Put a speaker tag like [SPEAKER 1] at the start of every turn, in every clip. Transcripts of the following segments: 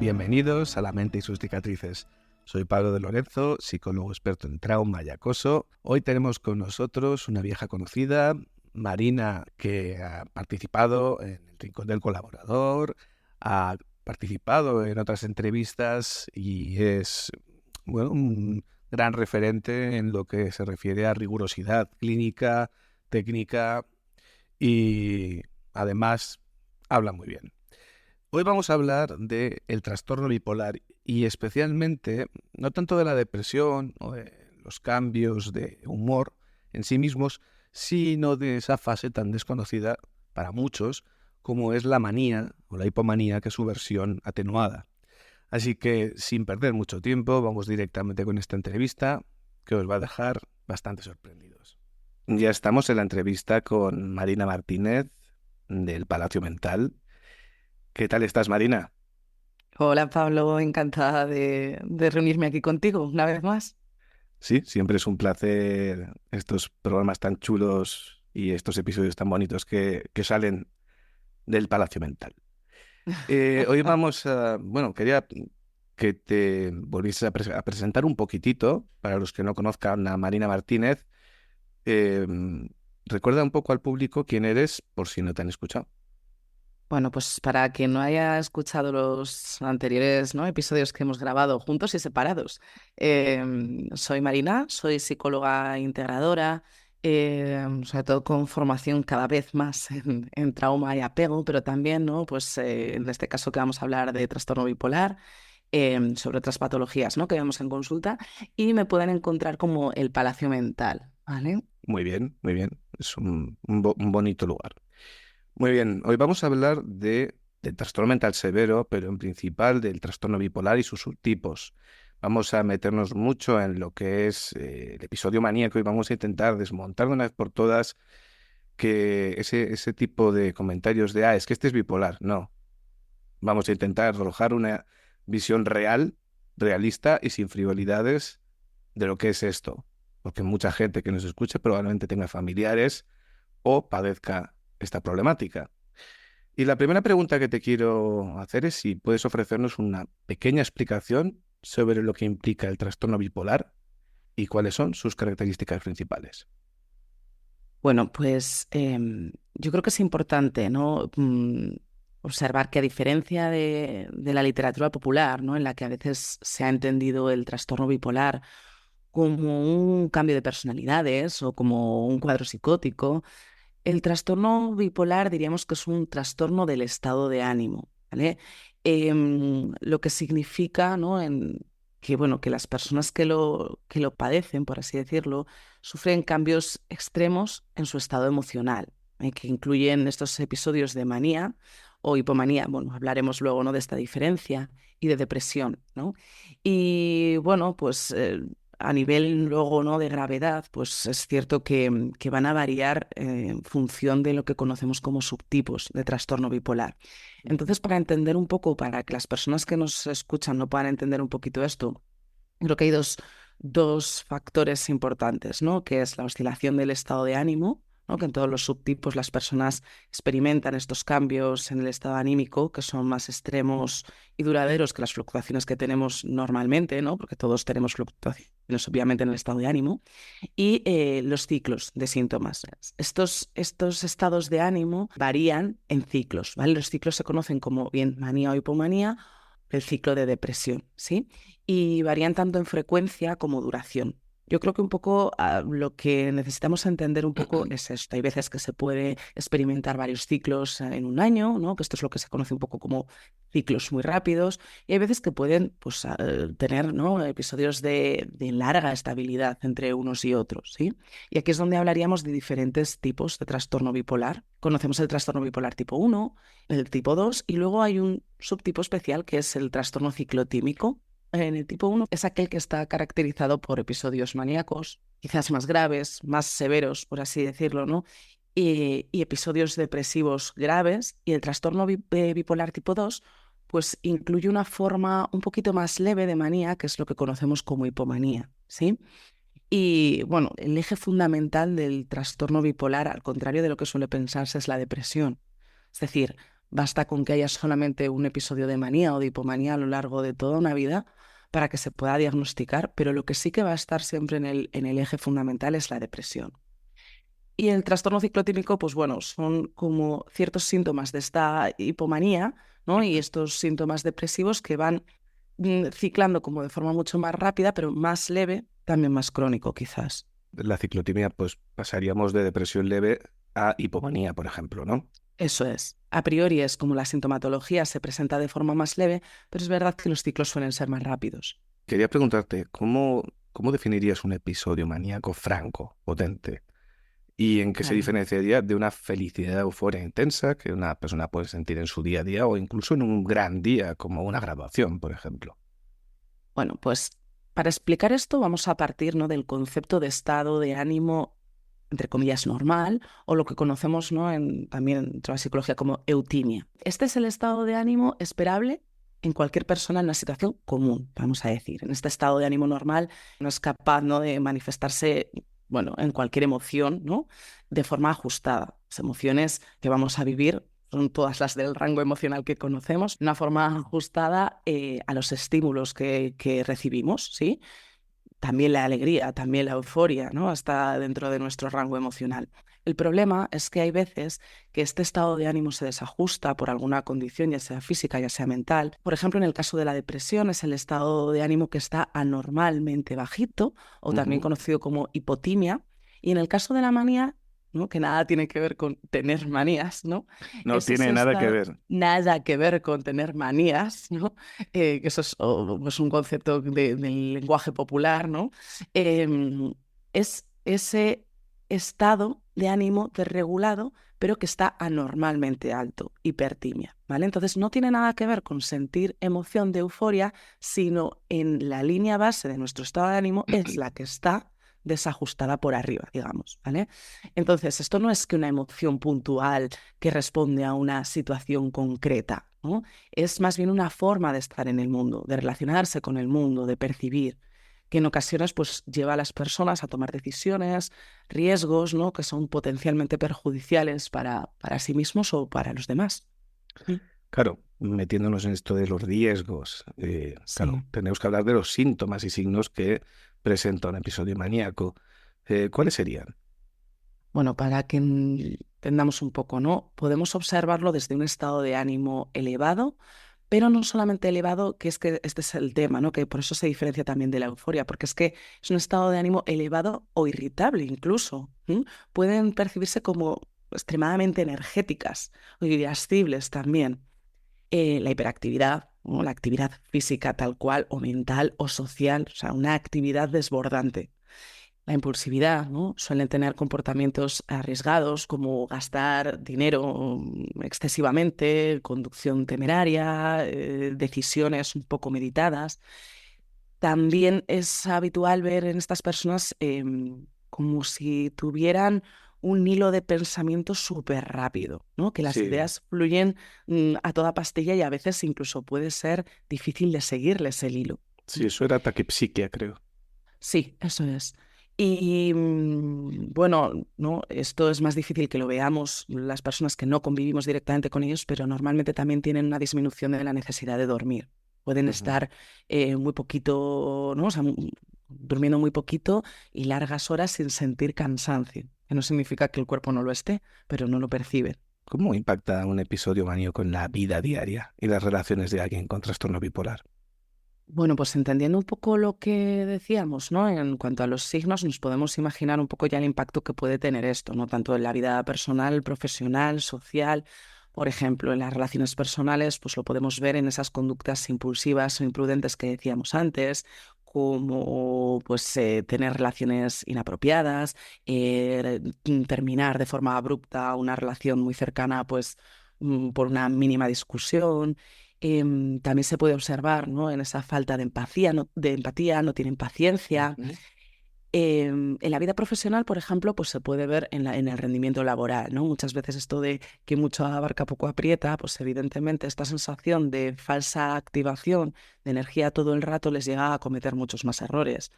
[SPEAKER 1] Bienvenidos a La mente y sus cicatrices. Soy Pablo de Lorenzo, psicólogo experto en trauma y acoso. Hoy tenemos con nosotros una vieja conocida, Marina, que ha participado en El Rincón del Colaborador, ha participado en otras entrevistas y es un gran referente en lo que se refiere a rigurosidad clínica, técnica y además habla muy bien. Hoy vamos a hablar del trastorno bipolar y especialmente, no tanto de la depresión o de los cambios de humor en sí mismos, sino de esa fase tan desconocida para muchos como es la manía o la hipomanía, que es su versión atenuada. Así que, sin perder mucho tiempo, vamos directamente con esta entrevista que os va a dejar bastante sorprendidos. Ya estamos en la entrevista con Marina Martínez del Palacio Mental. ¿Qué tal estás, Marina?
[SPEAKER 2] Hola Pablo, encantada de reunirme aquí contigo una vez más.
[SPEAKER 1] Sí, siempre es un placer estos programas tan chulos y estos episodios tan bonitos que salen del Palacio Mental. Hoy vamos a... Bueno, quería que te volvieses a presentar un poquitito, para los que no conozcan a Marina Martínez. Eh, Recuerda un poco al público quién eres, por si no te han escuchado.
[SPEAKER 2] Bueno, pues para quien no haya escuchado los anteriores, ¿no?, episodios que hemos grabado juntos y separados, soy Marina, soy psicóloga integradora, sobre todo con formación cada vez más en trauma y apego, pero también, ¿no?, pues en este caso que vamos a hablar de trastorno bipolar, sobre otras patologías, ¿no?, que vemos en consulta, y me pueden encontrar como el Palacio Mental, ¿vale?
[SPEAKER 1] Muy bien, muy bien. Es un bonito lugar. Muy bien, hoy vamos a hablar del trastorno mental severo, pero en principal del trastorno bipolar y sus subtipos. Vamos a meternos mucho en lo que es el episodio maníaco y vamos a intentar desmontar de una vez por todas que ese tipo de comentarios de, es que este es bipolar. No, vamos a intentar arrojar una visión real, realista y sin frivolidades de lo que es esto. Porque mucha gente que nos escuche probablemente tenga familiares o padezca esta problemática. Y la primera pregunta que te quiero hacer es si puedes ofrecernos una pequeña explicación sobre lo que implica el trastorno bipolar y cuáles son sus características principales.
[SPEAKER 2] Bueno, pues yo creo que es importante, ¿no?, observar que a diferencia de la literatura popular, ¿no?, en la que a veces se ha entendido el trastorno bipolar como un cambio de personalidades o como un cuadro psicótico, el trastorno bipolar diríamos que es un trastorno del estado de ánimo, ¿vale? Lo que significa, ¿no?, que, bueno, que las personas que lo padecen, por así decirlo, sufren cambios extremos en su estado emocional, que incluyen estos episodios de manía o hipomanía. Bueno, hablaremos luego, ¿no?, de esta diferencia, y de depresión, ¿no? Y bueno, pues a nivel luego, ¿no?, de gravedad, pues es cierto que van a variar en función de lo que conocemos como subtipos de trastorno bipolar. Entonces, para entender un poco, para que las personas que nos escuchan no puedan entender un poquito esto, creo que hay dos factores importantes, ¿no?, que es la oscilación del estado de ánimo, ¿no?, que en todos los subtipos las personas experimentan estos cambios en el estado anímico que son más extremos y duraderos que las fluctuaciones que tenemos normalmente, ¿no?, porque todos tenemos fluctuaciones obviamente en el estado de ánimo, y los ciclos de síntomas. Estos estados de ánimo varían en ciclos, ¿vale? Los ciclos se conocen como bien manía o hipomanía, el ciclo de depresión, ¿sí? Y varían tanto en frecuencia como duración. Yo creo que un poco lo que necesitamos entender un poco es esto. Hay veces que se puede experimentar varios ciclos en un año, ¿no? Que esto es lo que se conoce un poco como ciclos muy rápidos, y hay veces que pueden pues, tener, ¿no?, episodios de larga estabilidad entre unos y otros, ¿sí? Y aquí es donde hablaríamos de diferentes tipos de trastorno bipolar. Conocemos el trastorno bipolar tipo 1, el tipo 2, y luego hay un subtipo especial que es el trastorno ciclotímico. En el tipo 1 es aquel que está caracterizado por episodios maníacos, quizás más graves, más severos, por así decirlo, ¿no? Y episodios depresivos graves. Y el trastorno bipolar tipo 2 pues incluye una forma un poquito más leve de manía, que es lo que conocemos como hipomanía, ¿sí? Y bueno, el eje fundamental del trastorno bipolar, al contrario de lo que suele pensarse, es la depresión. Es decir, basta con que haya solamente un episodio de manía o de hipomanía a lo largo de toda una vida para que se pueda diagnosticar, pero lo que sí que va a estar siempre en el eje fundamental es la depresión. Y el trastorno ciclotímico, pues bueno, son como ciertos síntomas de esta hipomanía, ¿no? Y estos síntomas depresivos que van ciclando como de forma mucho más rápida, pero más leve, también más crónico quizás.
[SPEAKER 1] La ciclotimia, pues pasaríamos de depresión leve a hipomanía, por ejemplo, ¿no?
[SPEAKER 2] Eso es. A priori es como la sintomatología se presenta de forma más leve, pero es verdad que los ciclos suelen ser más rápidos.
[SPEAKER 1] Quería preguntarte, ¿cómo definirías un episodio maníaco franco, potente? ¿Y en qué se
[SPEAKER 2] Claro.
[SPEAKER 1] diferenciaría de una felicidad euforia intensa que una persona puede sentir en su día a día o incluso en un gran día, como una graduación, por ejemplo?
[SPEAKER 2] Bueno, pues para explicar esto vamos a partir, ¿no?, del concepto de estado de ánimo, entre comillas, normal, o lo que conocemos, ¿no?, también dentro de la psicología como eutimia. Este es el estado de ánimo esperable en cualquier persona en una situación común, vamos a decir. En este estado de ánimo normal no es capaz, ¿no?, de manifestarse, bueno, en cualquier emoción, ¿no?, de forma ajustada. Las emociones que vamos a vivir son todas las del rango emocional que conocemos, de una forma ajustada a los estímulos que recibimos, ¿sí? También la alegría, también la euforia, ¿no?, está dentro de nuestro rango emocional. El problema es que hay veces que este estado de ánimo se desajusta por alguna condición, ya sea física, ya sea mental. Por ejemplo, en el caso de la depresión es el estado de ánimo que está anormalmente bajito, o también
[SPEAKER 1] Ujú.
[SPEAKER 2] conocido como hipotimia. Y en el caso de la manía, ¿no?, que nada tiene que ver con tener manías, ¿no?,
[SPEAKER 1] No
[SPEAKER 2] es
[SPEAKER 1] tiene
[SPEAKER 2] ese
[SPEAKER 1] nada que
[SPEAKER 2] estado,
[SPEAKER 1] ver.
[SPEAKER 2] nada que ver con tener manías, ¿no? Que eso es pues un concepto del lenguaje popular, ¿no? Es ese estado de ánimo desregulado, pero que está anormalmente alto, hipertimia, ¿vale? Entonces no tiene nada que ver con sentir emoción de euforia, sino en la línea base de nuestro estado de ánimo es la que está desajustada por arriba, digamos, ¿vale? Entonces, esto no es que una emoción puntual que responde a una situación concreta, ¿no? Es más bien una forma de estar en el mundo, de relacionarse con el mundo, de percibir, que en ocasiones pues lleva a las personas a tomar decisiones, riesgos, ¿no?, que son potencialmente perjudiciales para sí mismos o para los demás. Mm.
[SPEAKER 1] Claro, metiéndonos en esto de los riesgos, claro,
[SPEAKER 2] Sí.
[SPEAKER 1] tenemos que hablar de los síntomas y signos que presenta un episodio maníaco. ¿Cuáles serían?
[SPEAKER 2] Bueno, para que entendamos un poco, ¿no? Podemos observarlo desde un estado de ánimo elevado, pero no solamente elevado, que es que este es el tema, ¿no?, que por eso se diferencia también de la euforia, porque es que es un estado de ánimo elevado o irritable incluso. Pueden percibirse como extremadamente energéticas o irascibles también. La hiperactividad, ¿no?, la actividad física tal cual, o mental o social, o sea, una actividad desbordante. La impulsividad, ¿no? Suelen tener comportamientos arriesgados como gastar dinero excesivamente, conducción temeraria, decisiones un poco meditadas. También es habitual ver en estas personas como si tuvieran un hilo de pensamiento súper rápido, ¿no? Que las
[SPEAKER 1] Sí,
[SPEAKER 2] ideas fluyen a toda pastilla y a veces incluso puede ser difícil de seguirles el hilo.
[SPEAKER 1] sí, eso era taquipsiquia, creo.
[SPEAKER 2] Sí, eso es. Y bueno, ¿no?, esto es más difícil que lo veamos las personas que no convivimos directamente con ellos, pero normalmente también tienen una disminución de la necesidad de dormir. Pueden
[SPEAKER 1] Ujú.
[SPEAKER 2] estar muy poquito, ¿no?, o sea, durmiendo muy poquito y largas horas sin sentir cansancio, que no significa que el cuerpo no lo esté, pero no lo percibe.
[SPEAKER 1] ¿Cómo impacta un episodio maníaco en la vida diaria y las relaciones de alguien con trastorno bipolar?
[SPEAKER 2] Bueno, pues entendiendo un poco lo que decíamos, ¿no? En cuanto a los signos, nos podemos imaginar un poco ya el impacto que puede tener esto, ¿no? Tanto en la vida personal, profesional, social. Por ejemplo, en las relaciones personales, pues lo podemos ver en esas conductas impulsivas o imprudentes que decíamos antes, como pues tener relaciones inapropiadas, terminar de forma abrupta una relación muy cercana, pues por una mínima discusión. También se puede observar, ¿no? En esa falta de empatía, no tienen paciencia.
[SPEAKER 1] Ujú.
[SPEAKER 2] En la vida profesional, por ejemplo, pues se puede ver en el rendimiento laboral, ¿no? Muchas veces esto de que mucho abarca, poco aprieta, pues evidentemente esta sensación de falsa activación de energía todo el rato les llega a cometer muchos más errores,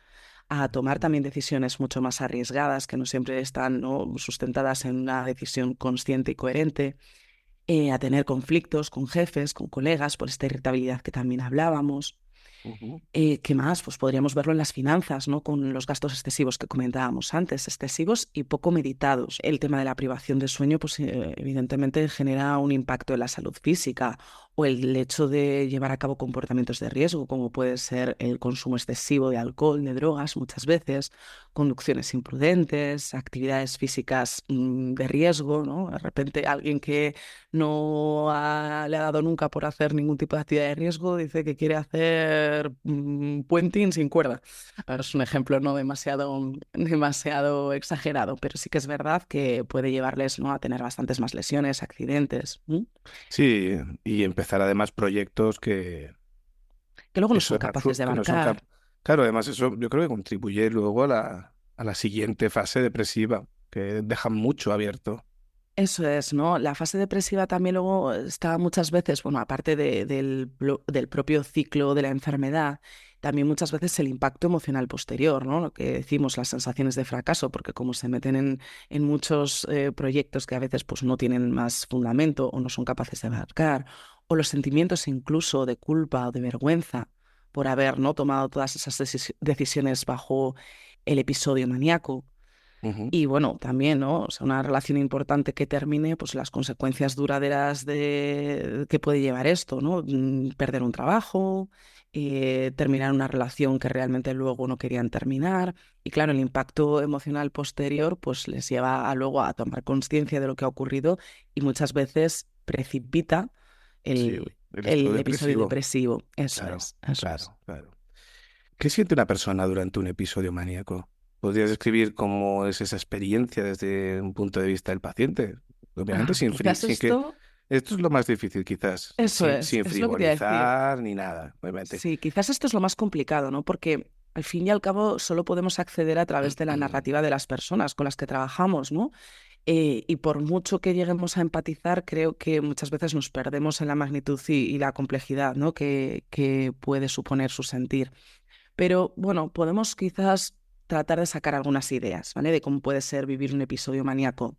[SPEAKER 2] a tomar también decisiones mucho más arriesgadas que no siempre están, ¿no?, sustentadas en una decisión consciente y coherente, a tener conflictos con jefes, con colegas, por esta irritabilidad que también hablábamos.
[SPEAKER 1] Ujú.
[SPEAKER 2] ¿Qué más? Pues podríamos verlo en las finanzas, ¿no? Con los gastos excesivos que comentábamos antes, excesivos y poco meditados. El tema de la privación de sueño, pues evidentemente genera un impacto en la salud física, o el hecho de llevar a cabo comportamientos de riesgo, como puede ser el consumo excesivo de alcohol, de drogas, muchas veces, conducciones imprudentes, actividades físicas de riesgo, ¿no? De repente alguien que le ha dado nunca por hacer ningún tipo de actividad de riesgo, dice que quiere hacer puenting sin cuerda. Ahora es un ejemplo no demasiado exagerado, pero sí que es verdad que puede llevarles, ¿no?, a tener bastantes más lesiones, accidentes,
[SPEAKER 1] Sí, y empezar además proyectos
[SPEAKER 2] que luego
[SPEAKER 1] que
[SPEAKER 2] no son
[SPEAKER 1] son
[SPEAKER 2] capaces de
[SPEAKER 1] que no son
[SPEAKER 2] abarcar.
[SPEAKER 1] Claro, además eso yo creo que contribuye luego a la siguiente fase depresiva, que deja mucho abierto.
[SPEAKER 2] Eso es, ¿no? La fase depresiva también luego está muchas veces, bueno, aparte del propio ciclo de la enfermedad, también muchas veces el impacto emocional posterior, ¿no? Lo que decimos, las sensaciones de fracaso, porque como se meten en muchos proyectos que a veces pues no tienen más fundamento o no son capaces de abarcar, o los sentimientos incluso de culpa o de vergüenza por haber, ¿no?, tomado todas esas decisiones bajo el episodio maníaco.
[SPEAKER 1] Ujú.
[SPEAKER 2] Y bueno, también, ¿no? O sea, una relación importante que termine, pues las consecuencias duraderas que puede llevar esto, ¿no? Perder un trabajo, terminar una relación que realmente luego no querían terminar. Y claro, el impacto emocional posterior, pues les lleva luego a tomar conciencia de lo que ha ocurrido y muchas veces precipita
[SPEAKER 1] Sí,
[SPEAKER 2] el,
[SPEAKER 1] el estado
[SPEAKER 2] el episodio
[SPEAKER 1] depresivo.
[SPEAKER 2] depresivo. Eso
[SPEAKER 1] Claro,
[SPEAKER 2] es, eso es.
[SPEAKER 1] claro, claro. ¿Qué siente una persona durante un episodio maníaco? ¿Podrías describir cómo es esa experiencia desde un punto de vista del paciente? Obviamente
[SPEAKER 2] Quizás
[SPEAKER 1] sin que...
[SPEAKER 2] esto,
[SPEAKER 1] Esto es lo más difícil, quizás,
[SPEAKER 2] eso
[SPEAKER 1] sin
[SPEAKER 2] es lo que te iba a decir.
[SPEAKER 1] frivolizar ni nada, obviamente.
[SPEAKER 2] Sí, quizás esto es lo más complicado, ¿no? Porque al fin y al cabo solo podemos acceder a través de la narrativa de las personas con las que trabajamos, ¿no? Y por mucho que lleguemos a empatizar, creo que muchas veces nos perdemos en la magnitud y la complejidad, ¿no?, que puede suponer su sentir. Pero bueno, podemos quizás tratar de sacar algunas ideas, ¿vale?, de cómo puede ser vivir un episodio maníaco.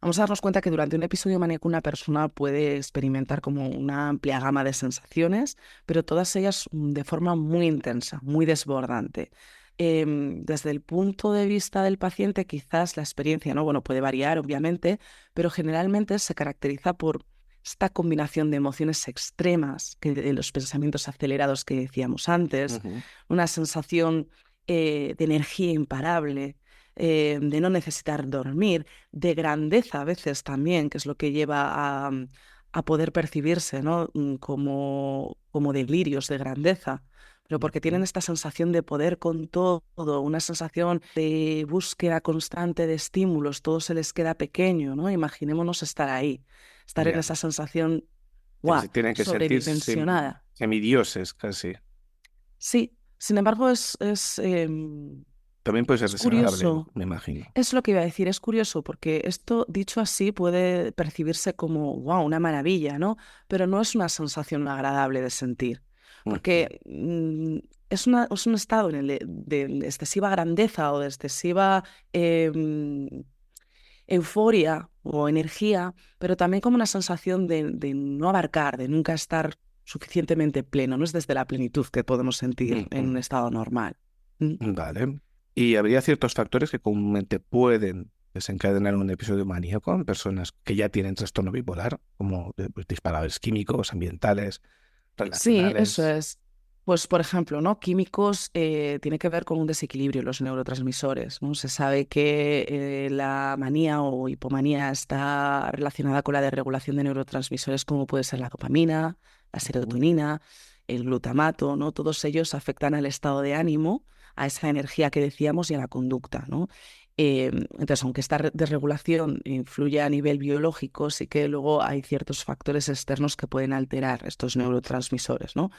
[SPEAKER 2] Vamos a darnos cuenta que durante un episodio maníaco una persona puede experimentar como una amplia gama de sensaciones, pero todas ellas de forma muy intensa, muy desbordante. Desde el punto de vista del paciente, quizás la experiencia, ¿no?, bueno, puede variar, obviamente, pero generalmente se caracteriza por esta combinación de emociones extremas, de los pensamientos acelerados que decíamos antes,
[SPEAKER 1] Ujú.
[SPEAKER 2] una sensación de energía imparable, de no necesitar dormir, de grandeza a veces también, que es lo que lleva a poder percibirse, ¿no?, como delirios de grandeza, pero porque tienen
[SPEAKER 1] Ujú.
[SPEAKER 2] esta sensación de poder con todo, una sensación de búsqueda constante de estímulos, todo se les queda pequeño, ¿no? Imaginémonos estar ahí, estar en
[SPEAKER 1] Ya,
[SPEAKER 2] esa sensación,
[SPEAKER 1] que
[SPEAKER 2] ¡guau!,
[SPEAKER 1] se tienen que sentir
[SPEAKER 2] sobredimensionada.
[SPEAKER 1] semidioses casi.
[SPEAKER 2] Sí, sin embargo,
[SPEAKER 1] También puede ser
[SPEAKER 2] es
[SPEAKER 1] desagradable,
[SPEAKER 2] curioso.
[SPEAKER 1] me imagino.
[SPEAKER 2] Es lo que iba a decir, es curioso porque esto, dicho así, puede percibirse como, wow, una maravilla, ¿no? Pero no es una sensación agradable de sentir,
[SPEAKER 1] Ujú.
[SPEAKER 2] porque es un estado en el de excesiva grandeza o de excesiva euforia o energía, pero también como una sensación de no abarcar, de nunca estar suficientemente pleno, no es desde la plenitud que podemos sentir en un
[SPEAKER 1] Ujú.
[SPEAKER 2] estado normal. ¿Mm?
[SPEAKER 1] Vale. ¿Y habría ciertos factores que comúnmente pueden desencadenar un episodio maníaco en personas que ya tienen trastorno bipolar, como pues, disparadores químicos, ambientales,
[SPEAKER 2] Sí, eso
[SPEAKER 1] relacionales?
[SPEAKER 2] es. Pues, por ejemplo, ¿no? Químicos tiene que ver con un desequilibrio en los neurotransmisores, ¿no? Se sabe que la manía o hipomanía está relacionada con la desregulación de neurotransmisores como puede ser la dopamina, la
[SPEAKER 1] Ujú.
[SPEAKER 2] serotonina, el glutamato, ¿no? Todos ellos afectan al estado de ánimo, a esa energía que decíamos y a la conducta, ¿no? Entonces, aunque esta desregulación influye a nivel biológico, sí que luego hay ciertos factores externos que pueden alterar estos neurotransmisores, ¿no?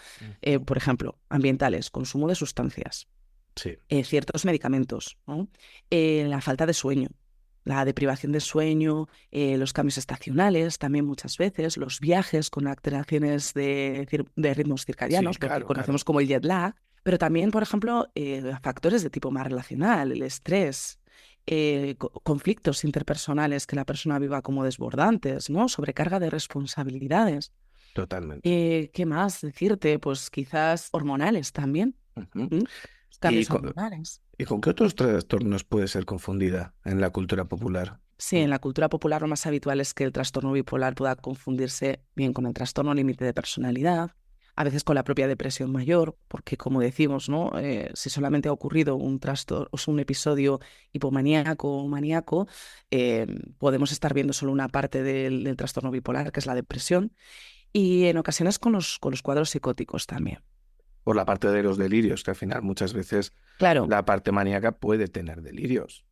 [SPEAKER 1] Ujú.
[SPEAKER 2] Por ejemplo, ambientales, consumo de sustancias,
[SPEAKER 1] Sí,
[SPEAKER 2] ciertos medicamentos, ¿no? La falta de sueño, la deprivación de sueño, los cambios estacionales también muchas veces, los viajes con alteraciones de ritmos
[SPEAKER 1] sí,
[SPEAKER 2] circadianos, lo que
[SPEAKER 1] claro, claro.
[SPEAKER 2] conocemos como el jet lag, pero también, por ejemplo, factores de tipo más relacional, el estrés. Conflictos interpersonales que la persona viva como desbordantes, ¿no? Sobrecarga de responsabilidades.
[SPEAKER 1] Totalmente.
[SPEAKER 2] ¿Qué más decirte? Pues quizás hormonales también.
[SPEAKER 1] Ujú.
[SPEAKER 2] ¿Mm? Los
[SPEAKER 1] ¿Y
[SPEAKER 2] cambios hormonales.
[SPEAKER 1] con qué otros trastornos puede ser confundida en la cultura popular?
[SPEAKER 2] Sí, en la cultura popular lo más habitual es que el trastorno bipolar pueda confundirse bien con el trastorno límite de personalidad, a veces con la propia depresión mayor, porque como decimos, ¿no? Si solamente ha ocurrido un trastorno, o sea, un episodio hipomaníaco o maníaco, podemos estar viendo solo una parte del trastorno bipolar, que es la depresión, y en ocasiones con los cuadros psicóticos también.
[SPEAKER 1] Por la parte de los delirios, que al final muchas veces
[SPEAKER 2] Claro.
[SPEAKER 1] la parte maníaca puede tener delirios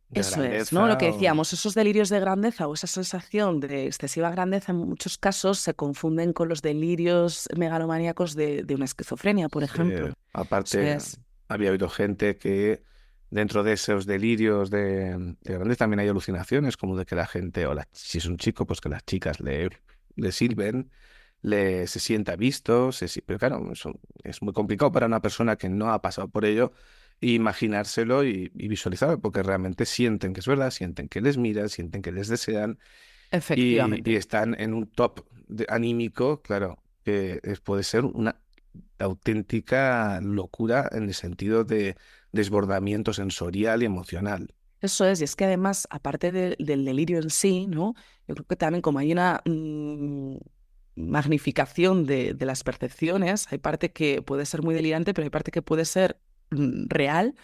[SPEAKER 1] de
[SPEAKER 2] Eso es, ¿no? Lo
[SPEAKER 1] grandeza
[SPEAKER 2] que
[SPEAKER 1] o...
[SPEAKER 2] decíamos, esos delirios de grandeza o esa sensación de excesiva grandeza en muchos casos se confunden con los delirios megalomaníacos de una esquizofrenia, por
[SPEAKER 1] Sí,
[SPEAKER 2] ejemplo. Eso
[SPEAKER 1] aparte,
[SPEAKER 2] es,
[SPEAKER 1] había oído gente que dentro de esos delirios de grandeza también hay alucinaciones, como de que la gente, si es un chico, pues que las chicas le sirven, se sienta visto, pero claro, eso es muy complicado para una persona que no ha pasado por ello imaginárselo y visualizarlo, porque realmente sienten que es verdad, sienten que les miran, sienten que les desean y
[SPEAKER 2] efectivamente.
[SPEAKER 1] están en un top anímico, claro, que puede ser una auténtica locura en el sentido de desbordamiento sensorial y emocional.
[SPEAKER 2] Eso es, y es que además, aparte del delirio en sí, ¿no? Yo creo que también como hay una magnificación de las percepciones, hay parte que puede ser muy delirante, pero hay parte que puede ser real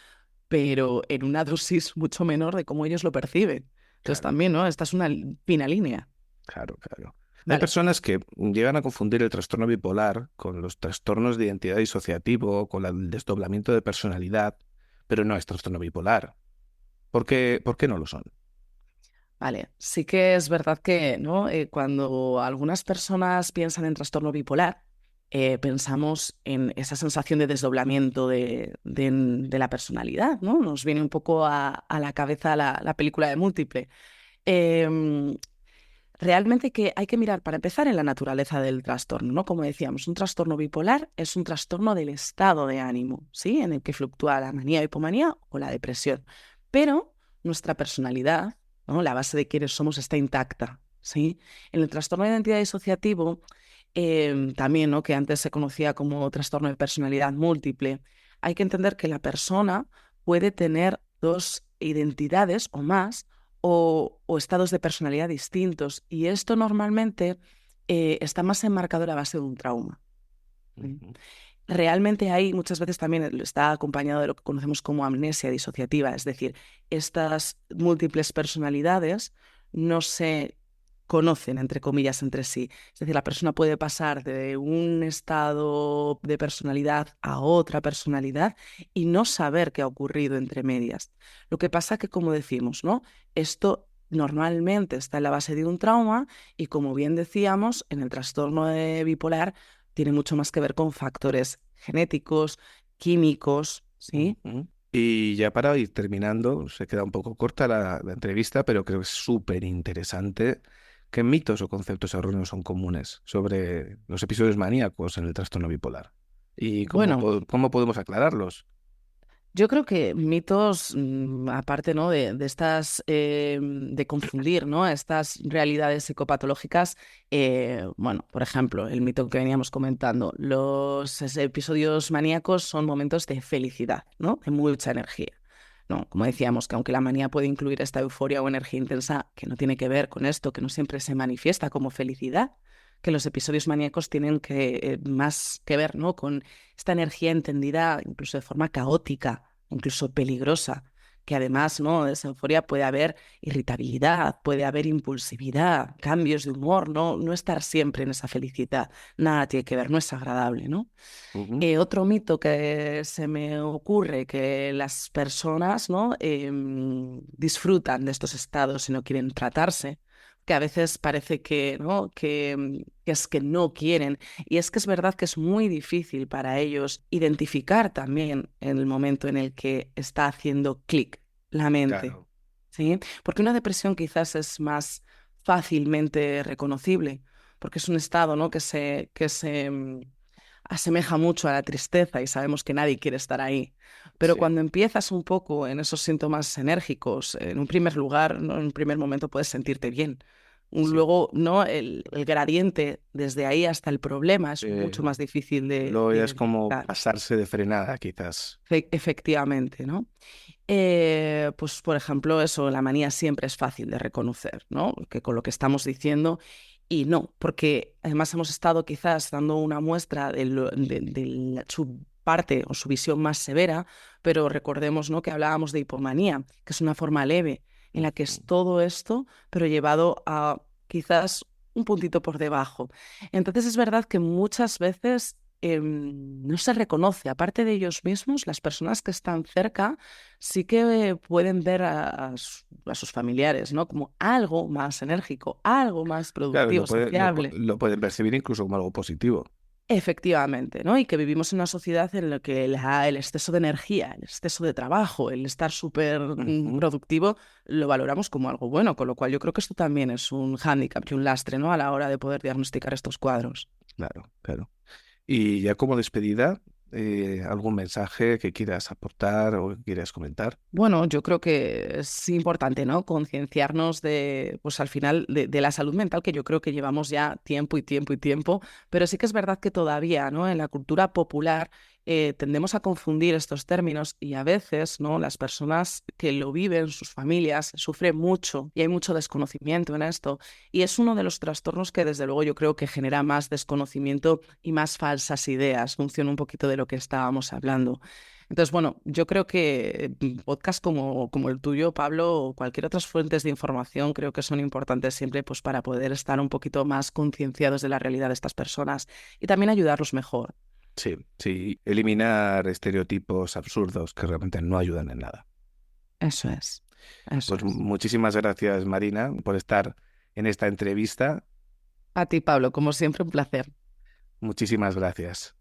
[SPEAKER 2] pero en una dosis mucho menor de cómo ellos lo perciben. Entonces
[SPEAKER 1] Claro,
[SPEAKER 2] también, ¿no? Esta es una fina línea.
[SPEAKER 1] claro, claro. Hay
[SPEAKER 2] Vale.
[SPEAKER 1] personas que llegan a confundir el trastorno bipolar con los trastornos de identidad disociativo, con el desdoblamiento de personalidad, pero no es trastorno bipolar. Por qué no lo son?
[SPEAKER 2] Vale, sí que es verdad que, ¿no? Cuando algunas personas piensan en trastorno bipolar, pensamos en esa sensación de desdoblamiento de la personalidad, ¿no? Nos viene un poco a la cabeza la película de Múltiple. Em, Realmente que hay que mirar, para empezar, en la naturaleza del trastorno, ¿no? Como decíamos, un trastorno bipolar es un trastorno del estado de ánimo, ¿sí? En el que fluctúa la manía, hipomanía o la depresión. Pero nuestra personalidad, ¿no? La base de quiénes somos está intacta, ¿sí? En el trastorno de identidad disociativo, también, ¿no? Que antes se conocía como trastorno de personalidad múltiple, hay que entender que la persona puede tener dos identidades o más o estados de personalidad distintos. Y esto normalmente está más enmarcado a la base de un trauma. ¿Sí?
[SPEAKER 1] Ujú.
[SPEAKER 2] Realmente hay muchas veces también está acompañado de lo que conocemos como amnesia disociativa, es decir, estas múltiples personalidades no se conocen, entre comillas, entre sí. Es decir, la persona puede pasar de un estado de personalidad a otra personalidad y no saber qué ha ocurrido entre medias. Lo que pasa que, como decimos, ¿no? Esto normalmente está en la base de un trauma y, como bien decíamos, en el trastorno de bipolar tiene mucho más que ver con factores genéticos, químicos, ¿sí?
[SPEAKER 1] Ujú. Y ya para ir terminando, se queda un poco corta la entrevista, pero creo que es súper interesante. ¿Qué mitos o conceptos erróneos son comunes sobre los episodios maníacos en el trastorno bipolar? ¿Y
[SPEAKER 2] Bueno,
[SPEAKER 1] cómo podemos aclararlos?
[SPEAKER 2] yo creo que mitos, aparte, ¿no? de estas, de confundir, ¿no? Estas realidades psicopatológicas, bueno, por ejemplo, el mito que veníamos comentando, los episodios maníacos son momentos de felicidad, ¿no? De mucha energía. No, como decíamos, que aunque la manía puede incluir esta euforia o energía intensa, que no tiene que ver con esto, que no siempre se manifiesta como felicidad, que los episodios maníacos tienen más que ver, ¿no?, con esta energía entendida incluso de forma caótica, incluso peligrosa, que además, ¿no?, de esa euforia puede haber irritabilidad, puede haber impulsividad, cambios de humor, no estar siempre en esa felicidad. Nada tiene que ver, no es agradable, ¿no?
[SPEAKER 1] Ujú.
[SPEAKER 2] Otro mito que se me ocurre, que las personas, ¿no?, disfrutan de estos estados y no quieren tratarse, que a veces parece que, ¿no?, que es que no quieren. Y es que es verdad que es muy difícil para ellos identificar también el momento en el que está haciendo clic la mente,
[SPEAKER 1] Claro,
[SPEAKER 2] ¿sí? Porque una depresión quizás es más fácilmente reconocible, porque es un estado, ¿no?, que se asemeja mucho a la tristeza y sabemos que nadie quiere estar ahí. Pero
[SPEAKER 1] sí,
[SPEAKER 2] cuando empiezas un poco en esos síntomas enérgicos, en un primer lugar, ¿no?, en un primer momento puedes sentirte bien.
[SPEAKER 1] sí.
[SPEAKER 2] Luego, ¿no?, el gradiente desde ahí hasta el problema es mucho
[SPEAKER 1] Eh,
[SPEAKER 2] más difícil
[SPEAKER 1] Luego
[SPEAKER 2] de
[SPEAKER 1] ya es como
[SPEAKER 2] identificar.
[SPEAKER 1] pasarse de frenada, quizás.
[SPEAKER 2] Efectivamente, ¿no? Pues, por ejemplo, eso, la manía siempre es fácil de reconocer, ¿no? Que con lo que estamos diciendo, y no, porque además hemos estado quizás dando una muestra su parte o su visión más severa, pero recordemos, ¿no?, que hablábamos de hipomanía, que es una forma leve, en la que
[SPEAKER 1] Ujú.
[SPEAKER 2] es todo esto, pero llevado a quizás un puntito por debajo. Entonces es verdad que muchas veces no se reconoce, aparte de ellos mismos, las personas que están cerca sí que pueden ver a sus familiares, ¿no?, como algo más enérgico, algo más
[SPEAKER 1] Claro,
[SPEAKER 2] productivo, sociable.
[SPEAKER 1] lo pueden percibir incluso como algo positivo.
[SPEAKER 2] Efectivamente, ¿no? Y que vivimos en una sociedad en la que el exceso de energía, el exceso de trabajo, el estar súper
[SPEAKER 1] Ujú.
[SPEAKER 2] productivo, lo valoramos como algo bueno, con lo cual yo creo que esto también es un hándicap y un lastre, ¿no?, a la hora de poder diagnosticar estos cuadros.
[SPEAKER 1] Claro, claro. Y ya como despedida, ¿algún mensaje que quieras aportar o que quieras comentar?
[SPEAKER 2] Bueno, yo creo que es importante, ¿no?, concienciarnos de, pues al final, de la salud mental, que yo creo que llevamos ya tiempo y tiempo y tiempo, pero sí que es verdad que todavía, ¿no?, en la cultura popular tendemos a confundir estos términos y a veces, ¿no?, las personas que lo viven, sus familias, sufren mucho y hay mucho desconocimiento en esto. Y es uno de los trastornos que desde luego yo creo que genera más desconocimiento y más falsas ideas, funciona un poquito de lo que estábamos hablando. Entonces, bueno, yo creo que podcasts como el tuyo, Pablo, o cualquier otras fuentes de información, creo que son importantes siempre, pues, para poder estar un poquito más concienciados de la realidad de estas personas y también ayudarlos mejor.
[SPEAKER 1] Sí, sí, eliminar estereotipos absurdos que realmente no ayudan en nada.
[SPEAKER 2] Eso es, eso
[SPEAKER 1] Pues
[SPEAKER 2] es.
[SPEAKER 1] muchísimas gracias, Marina, por estar en esta entrevista.
[SPEAKER 2] A ti, Pablo, como siempre, un placer.
[SPEAKER 1] Muchísimas gracias.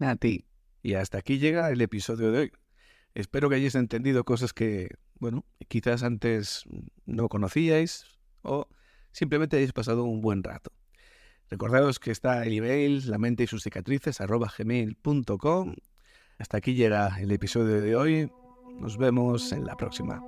[SPEAKER 2] A ti.
[SPEAKER 1] Y hasta aquí llega el episodio de hoy. Espero que hayáis entendido cosas que, bueno, quizás antes no conocíais o simplemente hayáis pasado un buen rato. Recordaros que está el email lamentesysuscicatrices@gmail.com. Hasta aquí llega el episodio de hoy. Nos vemos en la próxima.